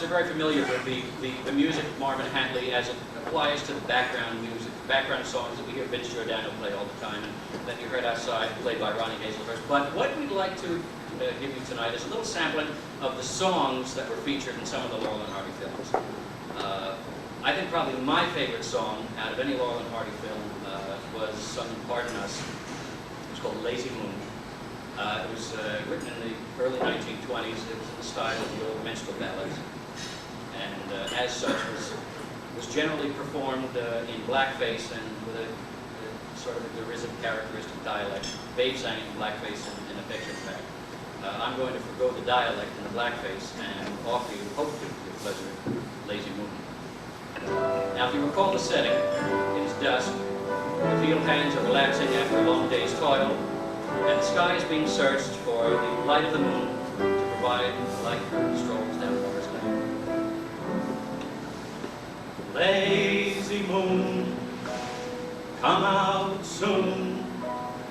audiences are very familiar with the music of Marvin Hatley as it applies to the background music, background songs that we hear Vince Giordano play all the time, and that you heard outside, played by Ronnie Hazelhurst. But what we'd like to give you tonight is a little sampling of the songs that were featured in some of the Laurel and Hardy films. I think probably my favorite song out of any Laurel and Hardy film was sung in Pardon Us. It was called Lazy Moon. It was written in the early 1920s. It was in the style of the old minstrel ballads, and as such was generally performed in blackface and with a sort of a derisive characteristic dialect. Babe sang it in blackface in the picture, in fact. I'm going to forgo the dialect and the blackface and offer you, hopefully with your pleasure, Lazy Moon. Now, if you recall the setting, it is dusk, the field hands are relaxing after a long day's toil, and the sky is being searched for the light of the moon to provide light for strolls down Lover's Lane. Lazy moon, come out soon,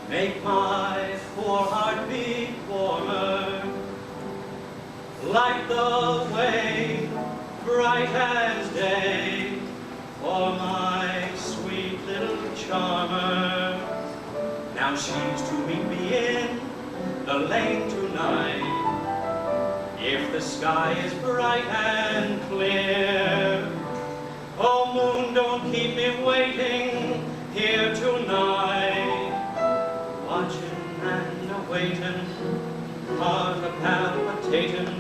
make my poor heart beat warmer. Light the way, bright as day, for my sweet little charmer. Now she's to meet me in the lane tonight, if the sky is bright and clear. Oh moon, don't keep me waiting here tonight, watching and awaiting, heart a-palpitating,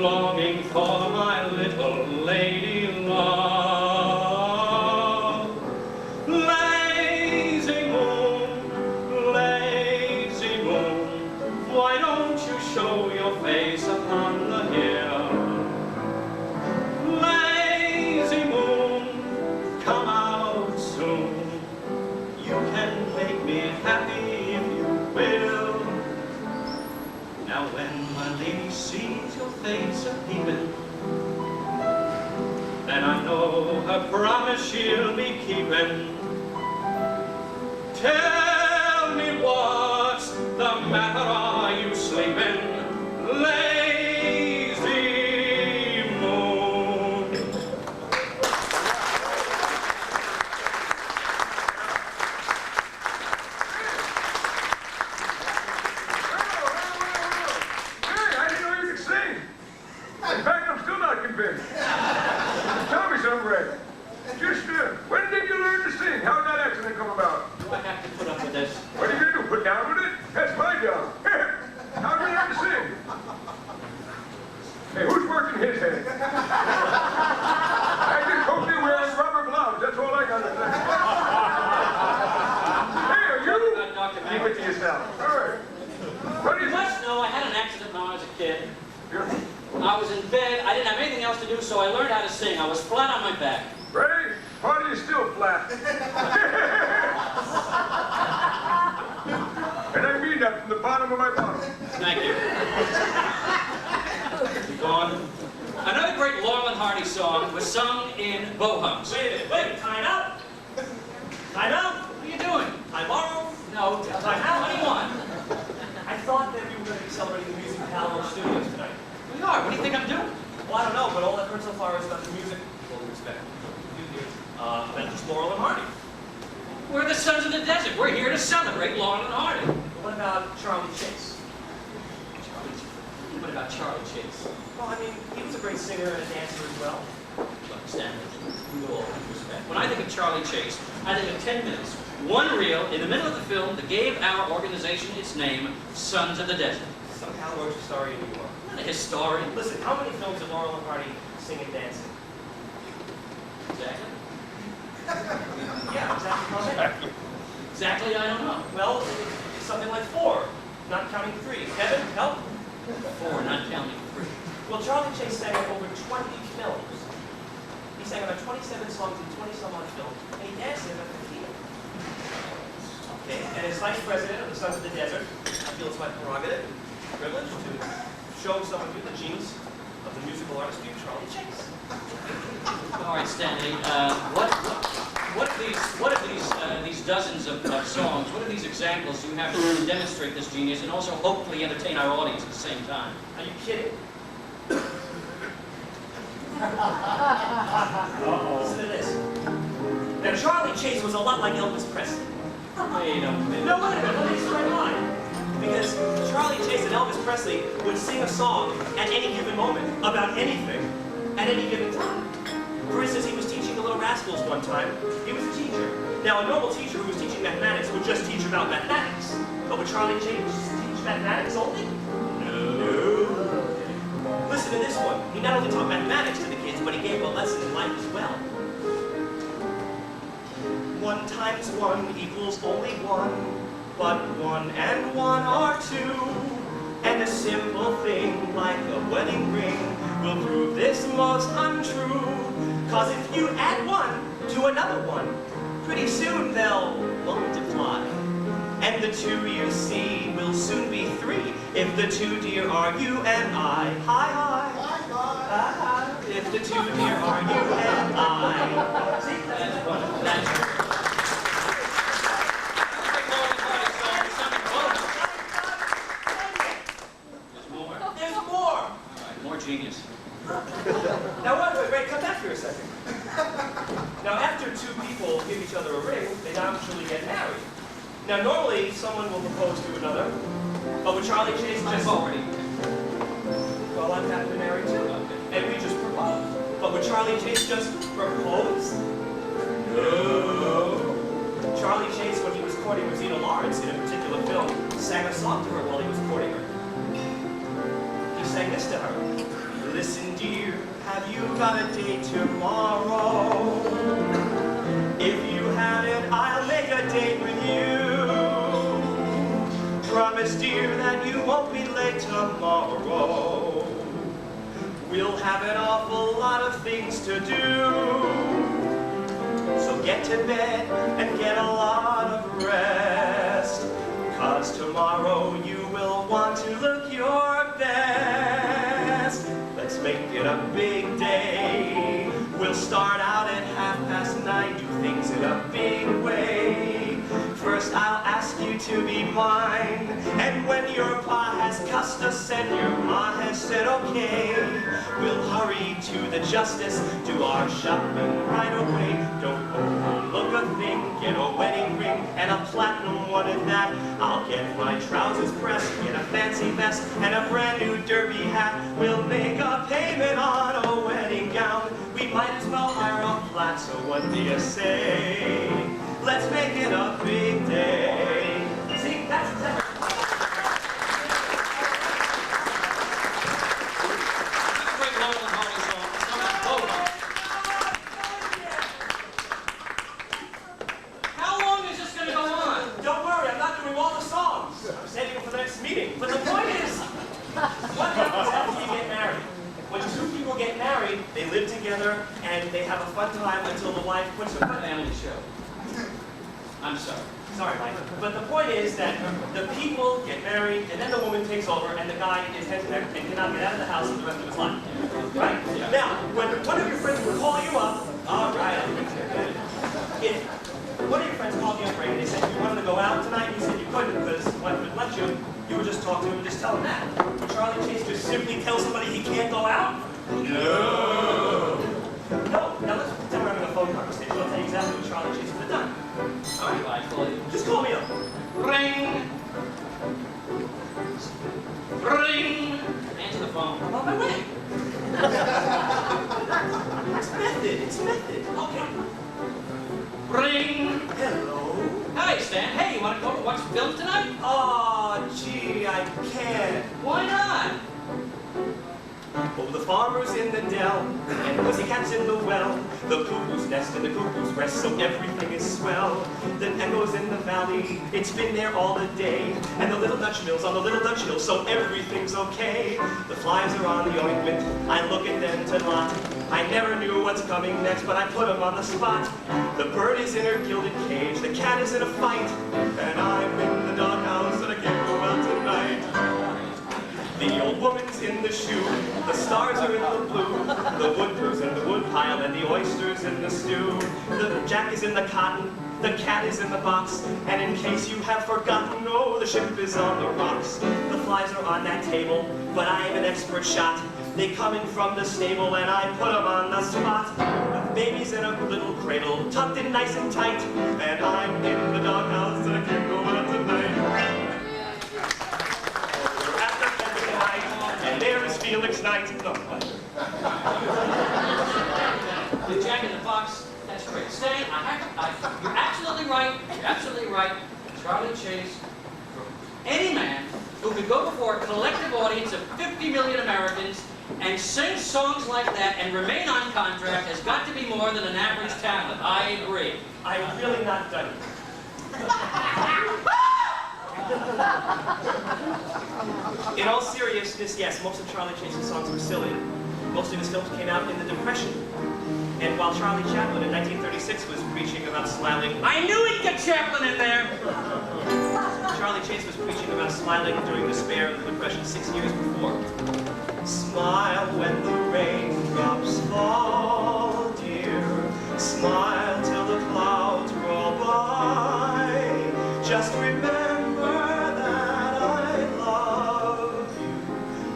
longing for my little lady love. Lazy moon, why don't you show your face upon the hill? Lazy moon, come out soon, you can make me happy if you will. Now when my lady sees your face a-peeping, then I know her promise she'll be keeping. Tell me what's the matter, are you sleeping, lazy moon? Hey, I didn't know you could sing. In fact, I'm still not convinced. Tell me something, Ray. Just, when did you learn to sing? How did that accident come about? Do I have to put up with this? What are you going to do, put down with it? That's my job. How did you learn to sing? Hey, who's working his head? I just hope they wear rubber gloves. That's all I got to say. Hey, are you? Keep it to yourself. All right. What do You you must know I had an accident when I was a kid. Yeah. I was in bed, I didn't have anything else to do, so I learned how to sing. I was flat on my back. Ready? Part of you still flat. And I mean that from the bottom of my bottom. Thank you. Gone. Another great Laurel and Hardy song was sung in Bohums. Wait a minute, time out! Time out! What are you doing? Hi, Laurel. No, Time out. what do you want? I thought that we were going to be celebrating the Music Hall Studios tonight. We are. What do you think I'm doing? Well, I don't know, but all I've heard so far is about the music, full respect, about just Laurel and Hardy. We're the Sons of the Desert. We're here to celebrate Laurel and Hardy. What about Charlie Chase? What about Charlie Chase? Well, I mean, he was a great singer and a dancer as well. Look, Stanley, with all due respect. When I think of Charlie Chase, I think of 10 minutes, one reel in the middle of the film that gave our organization its name, Sons of the Desert. Somehow wrote your story in New York. I'm not a historian. Listen, how many films did Laurel and Hardy sing and dancing? Exactly. Yeah, exactly how many? Exactly, I don't know. Well, it's something like 4, not counting 3. Kevin, help? 4, not counting 3. Well, Charlie Chase sang in over 20 films. He sang about 27 songs in 20-some odd films, and he danced in about 15. Okay, and as Vice President of the Sons of the Desert, I feel it's my prerogative and privilege to show some of you the genius of the musical artist, Charlie Chase. All right, Stanley. What are these dozens of songs? What are these examples you have to demonstrate this genius and also hopefully entertain our audience at the same time? Are you kidding? Listen to this. Now, Charlie Chase was a lot like Elvis Presley. Wait a minute. No, wait a minute, let me explain why. Because Charlie Chase and Elvis Presley would sing a song at any given moment about anything at any given time. For instance, he was teaching the Little Rascals one time. He was a teacher. Now, a normal teacher who was teaching mathematics would just teach about mathematics. But would Charlie Chase teach mathematics only? No. Listen to this one. He not only taught mathematics to the kids, but he gave them a lesson in life as well. 1 times 1 equals only 1, but 1 and 1 are 2. And a simple thing like a wedding ring will prove this most untrue. 'Cause if you add 1 to another 1, pretty soon they'll multiply. And the 2 you see will soon be 3. If the 2 dear are you and I. Hi, hi. Hi, hi. If the 2 dear are you and I. See, That's wonderful. That's there's more. more genius. Now, wait, come back here a second. Now, after 2 people give each other a ring, they naturally get married. Now, normally, someone will propose to another, but with Charlie Chase just... I've already. Well, I've happened to marry too, and we just proposed. But would Charlie Chase just propose? No. Charlie Chase, when he was courting Rosita Lawrence in a particular film, sang a song to her while he was courting her. He sang this to her. Listen, dear, have you got a date tomorrow? If you haven't, I'll make a date with you. Promise, dear, that you won't be late tomorrow. We'll have an awful lot of things to do. So get to bed and get a lot of rest. 'Cause tomorrow you will want to look your best. Let's make it a big day. We'll start out at 9:30, do things in a big way. First I'll ask you to be mine, and when your pa has cussed us and your ma has said okay, we'll hurry to the justice, do our shopping right away. Don't overlook a thing, get a wedding ring and a platinum one at that. I'll get my trousers pressed, get a fancy vest and a brand new derby hat. We'll make a payment on a wedding gown. We might as well hire a flat, so what do you say? Let's make it a big day. See, that's exactly. Great Laurel and Hardy song. How long is this going to go on? Don't worry, I'm not doing all the songs. I'm saving them for the next meeting. But the point is, what happens after you get married? When 2 people get married, they live together and they have a fun time until the wife puts her foot down. Family show. I'm sorry. Sorry, Mike. But the point is that the people get married, and then the woman takes over, and the guy is henpecked and cannot get out of the house for the rest of his life. Right? Yeah. Now, when one of your friends would call you up, all right, if one of your friends called you up and they said you wanted to go out tonight, you said you couldn't because wife wouldn't let you, you would just talk to him and just tell him that. Would Charlie Chase just simply tell somebody he can't go out? No. No. Now let's pretend we're having a phone conversation. I'll tell you exactly what Charlie Chase would have done. All right, I call you. Just call me up. Ring. Ring. Answer the phone. I'm on my way. It's method. It's method. Okay. Ring. Hello. Hi, Stan. Hey, you want to go to watch film tonight? Oh, gee, I can't. Why not? Oh, the farmer's in the dell, and the pussycat's in the well, the cuckoo's nest and the cuckoo's rest, so everything is swell. The echoes in the valley, it's been there all the day, and the little Dutch mill's on the little Dutch hill, so everything's okay. The flies are on the ointment, I look at them to lot. I never knew what's coming next, but I put them on the spot. The bird is in her gilded cage, the cat is in a fight, and I'm in the doghouse, and I can't go out tonight. The old woman's in the shoe, the stars are in the blue, the woodrow's in the woodpile, and the oysters in the stew. The jack is in the cotton, the cat is in the box, and in case you have forgotten, oh, the ship is on the rocks. The flies are on that table, but I am an expert shot. They come in from the stable and I put them on the spot. With babies in a little cradle, tucked in nice and tight. And I'm in the doghouse and I can't go out tonight. After ending the night, and there is Felix Knight. No, The Jack in the Box, that's great. Stan, you're absolutely right. You're absolutely right. Charlie Chase, for any man who could go before a collective audience of 50 million Americans and sing songs like that and remain on contract has got to be more than an average talent. I agree. I'm really not done. In all seriousness, yes, most of Charlie Chase's songs were silly. Most of his films came out in the Depression. And while Charlie Chaplin in 1936 was preaching about smiling, I knew he'd get Chaplin in there. Charlie Chase was preaching about smiling during despair of the Depression 6 years before. Smile when the raindrops fall, dear. Smile till the clouds roll by. Just remember that I love you,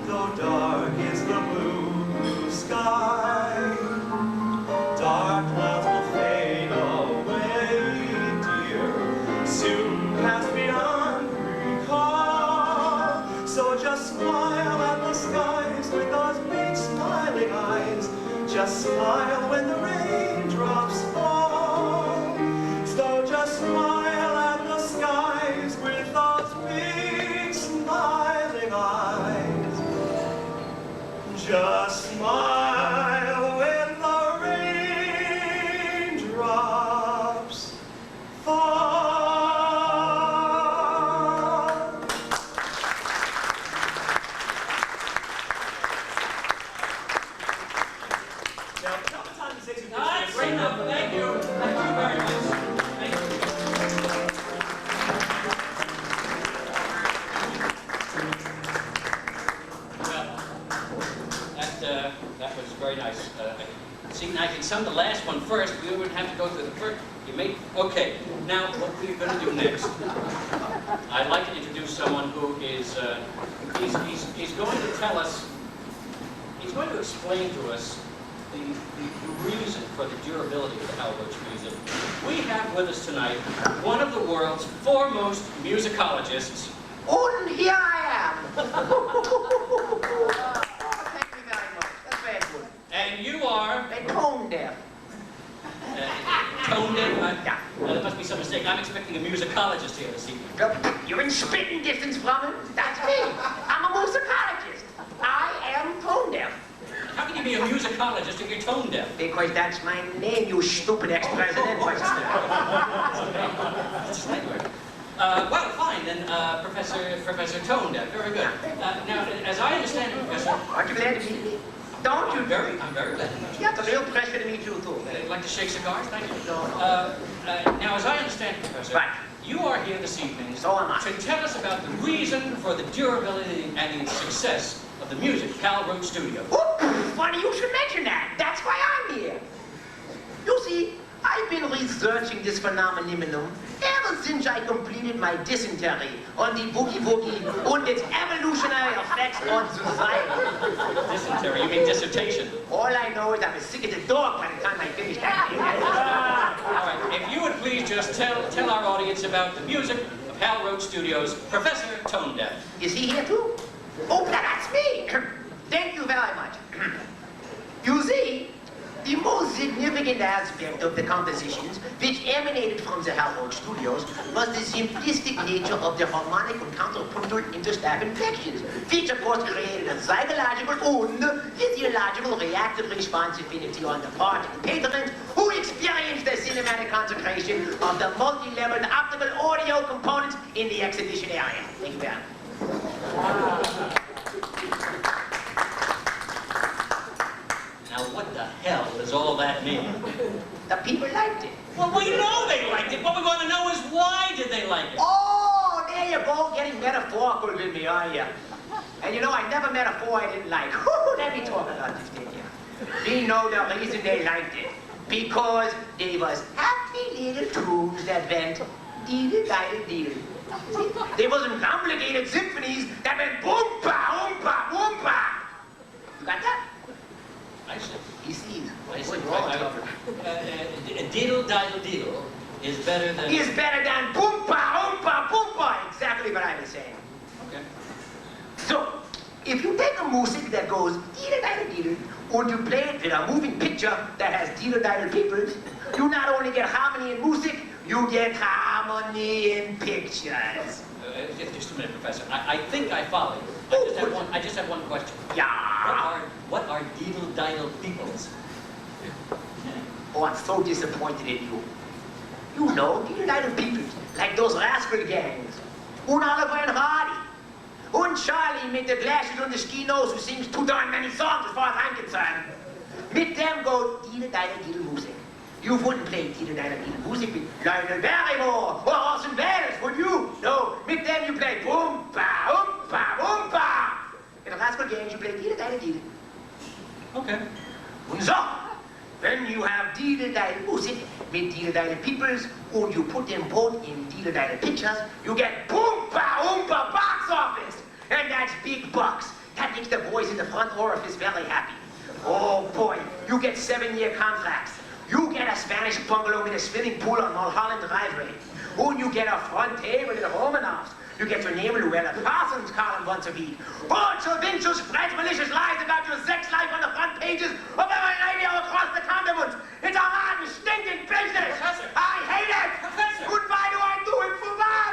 though dark is the blue, blue sky. Dark clouds will fade away, dear, soon pass beyond recall. So just smile at the skies with those big smiling eyes. Just smile when the raindrops fall. So just smile at the skies with those big smiling eyes. Just smile when the raindrops fall. Now, sometimes these exhibitions That's are great enough. enough. Thank you. Thank you very much. Thank you. Well, that was very nice. See, now I can sum the last one first. We wouldn't have to go through the first. You made okay. Now, what we're going to do next? I'd like to introduce someone who is he's going to tell us. He's going to explain to us the reason for the durability of the Hal Roach music. We have with us tonight one of the world's foremost musicologists. And here I am. Thank you very much. That's very good. And you are They tone deaf. tone deaf. Yeah. There must be some mistake. I'm expecting a musicologist here this evening. You're in spitting distance from him. That's me. I'm a musicologist. I am tone deaf. How can you be a musicologist if you're tone deaf? Because that's my name, you stupid ex-president. Well, fine then, Professor Tone Deaf. Very good. Now, as I understand it, Professor, Aren't you glad to meet me? Don't you? I'm very glad to meet you. Yeah, it's a real pleasure to meet you too. You'd like to shake cigars? Thank you. No. Now, as I understand it, Professor, Right. you are here this evening So am I. to tell us about the reason for the durability and the success of the music Hal Roach Studio. Whoop, funny you should mention that. That's why I'm here. You see, I've been researching this phenomenon ever since I completed my dysentery on the boogie-woogie and its evolutionary effects on society. Dysentery, you mean dissertation. All I know is I was sick as a dog by the time I finished that thing. All right, if you would please just tell our audience about the music of Hal Roach Studios, Professor Tone Deaf. Is he here too? Oh, that's me. Thank you very much. You see, the most significant aspect of the compositions which emanated from the Hal Roach Studios was the simplistic nature of the harmonic and counterpuntal interstaff inflections, which of course created a psychological and physiological reactive responsibility on the part of the patrons who experienced the cinematic consecration of the multi-leveled optical audio components in the exhibition area. Thank you very much. Now, what the hell does all that mean? The people liked it. Well, we know they liked it. What we want to know is why did they like it? Oh, there you go, getting metaphorical with me, are you? And you know, I never met a four I didn't like. Let me talk about this, did you? We know the reason they liked it. Because they was happy little tunes that went dee-dee-dee-dee. See, there wasn't complicated symphonies that went boom-pa, oom-pa, boom-pa. You got that? Deedle, diddle, deedle is better than... Is better than boompa, oompa, boompa. Exactly what I was saying. Okay. So, if you take a music that goes deedle-diddle-deedle, and you play it with a moving picture that has deedle-diddle peoples, you not only get harmony in music, you get harmony in pictures. Just a minute, Professor. I think I follow you. I just have one question. Yeah. What are deedle, diddle peoples? Oh, I'm so disappointed in you. You know, deedle-diddle peoples, like those rascal gangs. Oliver and Hardy. And Charlie with the glasses on the ski nose who sings too darn many songs as far as I'm concerned. With them goes deedle-diddle-deedle music. You wouldn't play deedle-diddle-deedle music with Lionel Barrymore or Orson Welles, would you? No, with them you play boom-pa, oompa, oompa. In the rascal gangs you play deedle-diddle-deedle. Okay. And so, then you have deedle-diddle music with deedle-diddle peoples, and you put them both in deedle-diddle pictures, you get boom-pa-oompa box office! And that's big bucks. That makes the boys in the front orifice very happy. Oh boy, you get 7-year contracts. You get a Spanish bungalow with a swimming pool on Mulholland Driveway. And you get a front table in the Romanovs. You get your name Llewellyn Parsons column once a week. Also, Vinci spreads malicious lies about your sex life on the front pages of every lady all across the continent. It's a rotten, stinking business. Professor. I hate it. Professor. And why do I do it for fun?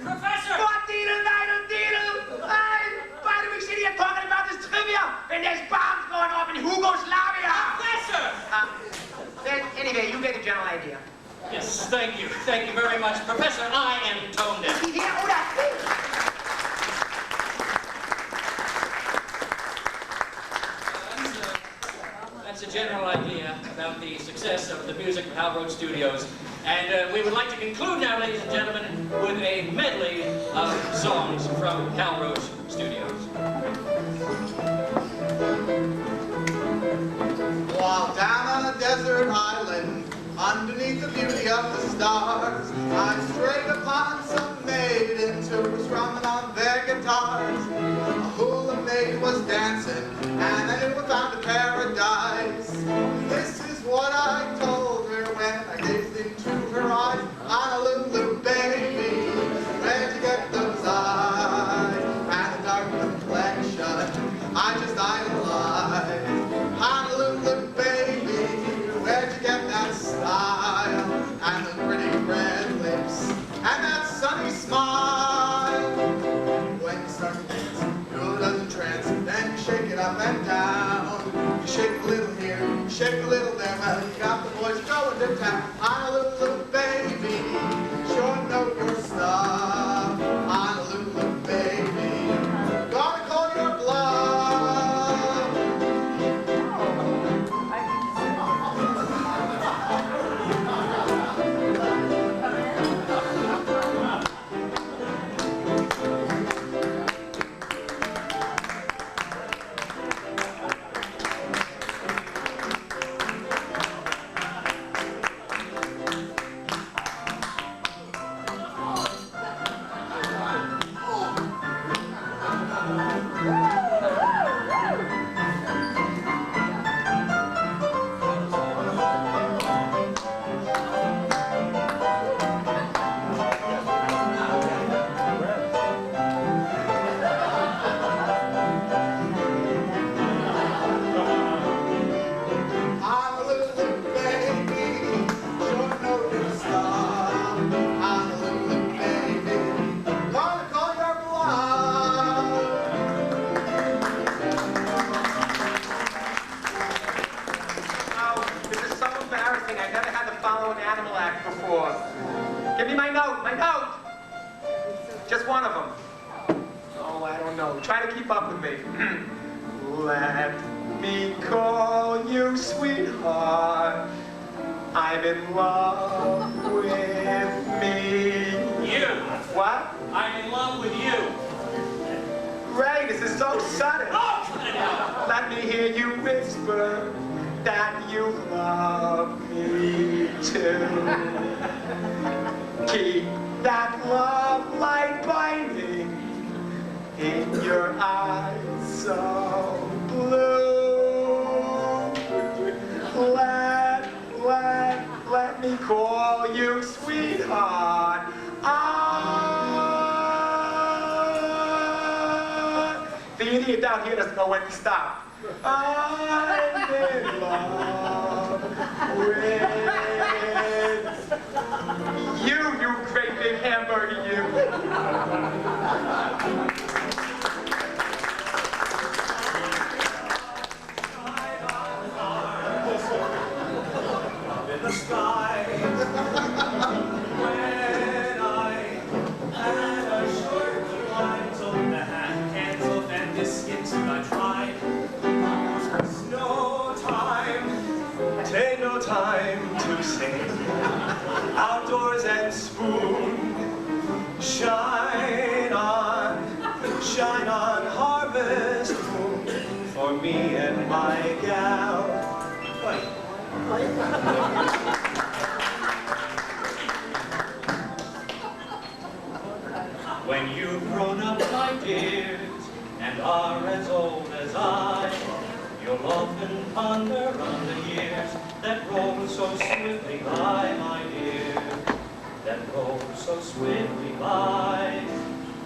Professor! What deedle-diddle-deedle? Why do we sit here talking about this trivia and there's bombs going off in Yugoslavia? Professor! Anyway, you get the general idea. Yes, thank you. Thank you very much. Professor, I am tone deaf. See here, oh, that's me. That's a general idea about the success of the music of Hal Roach Studios. And we would like to conclude now, ladies and gentlemen, with a medley of songs from Hal Roach Studios. While down on a desert island, underneath the beauty of the stars, I strayed upon some maidens who was strumming on their guitars. A hula maid was dancing, and I knew I found a paradise. This is what I told her when I gazed into her eyes. Honolulu, baby, where'd you get those eyes? And a dark complexion, I just idolized. Honolulu, baby, where'd you get that style? And the pretty red lips, and that sunny smile. When you start to dance, good as a trance, then you shake it up and down. You shake a little here, you shake a little there, well, you got the boys going to town. Honolulu, baby, sure know your stuff. Honolulu, baby, gonna call your bluff. Give me my note, Just one of them. Oh, I don't know. Try to keep up with me. Let me call you sweetheart. I'm in love with me. You! What? I'm in love with you. Ray, this is so sudden. Oh, cut it out! Let me hear you whisper that you love me too. Keep that love light burning in your eyes so blue. Let The idiot down here doesn't know when to stop. I'm in love with you great big hamburger, you. In the sky, when I had a short line, so the hat cancel and biscuits I tried. No time, take no time to sing. Outdoors and spoon, shine on harvest moon for me and my gal. Wait. When you've grown up, my dears, and are as old as I, you'll often ponder on the years that roll so swiftly by, my dear, that roll so swiftly by,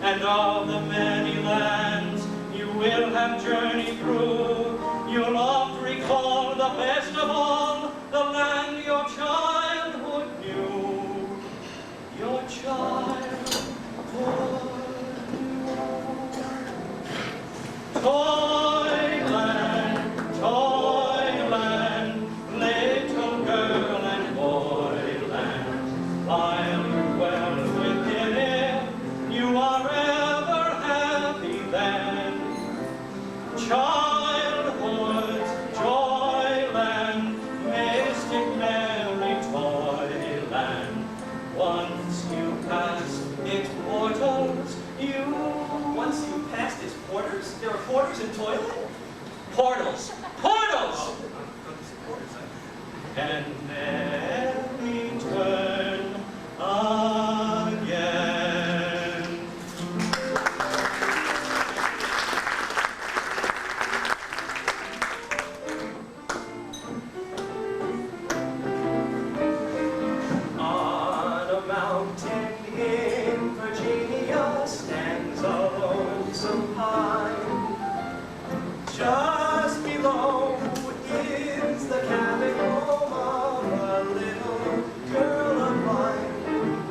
and all the many lands you will have journeyed through. You'll oft recall the best of all, the land your childhood knew. Your childhood knew. Toyland, Toyland, little girl and boyland, while you dwell within it, you are ever happy then. Childhood's joyland, mystic merry toyland. Once you pass its portals, Once you passed its porters? There are porters in toilet? Portals! Portals! And then return again. On a mountain in Virginia stands a lonesome pine. Just below is the cabin home of a little girl of mine.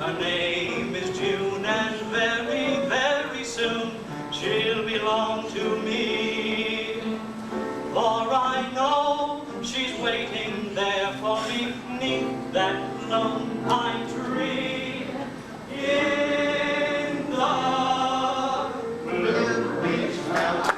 Her name is June, and very, very soon she'll belong to me. For I know she's waiting there for me 'neath that lone pine tree in the Blue Ridge Mountains.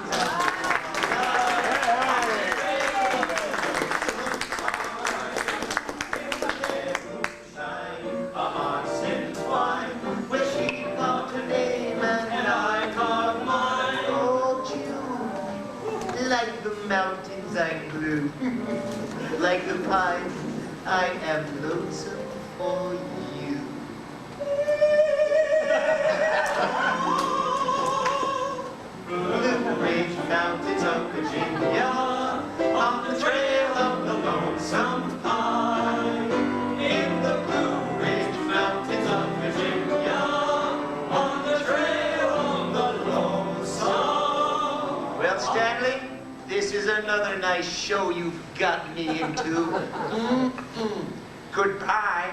Like the mountains I'm blue, like the pine, I am lonesome for you. Blue Ridge Mountains of Virginia, on the trail of the lonesome pine. In the Blue Ridge Mountains of Virginia, on the trail of the lonesome. Well, Stanley, this is another nice show you've got me into. Goodbye.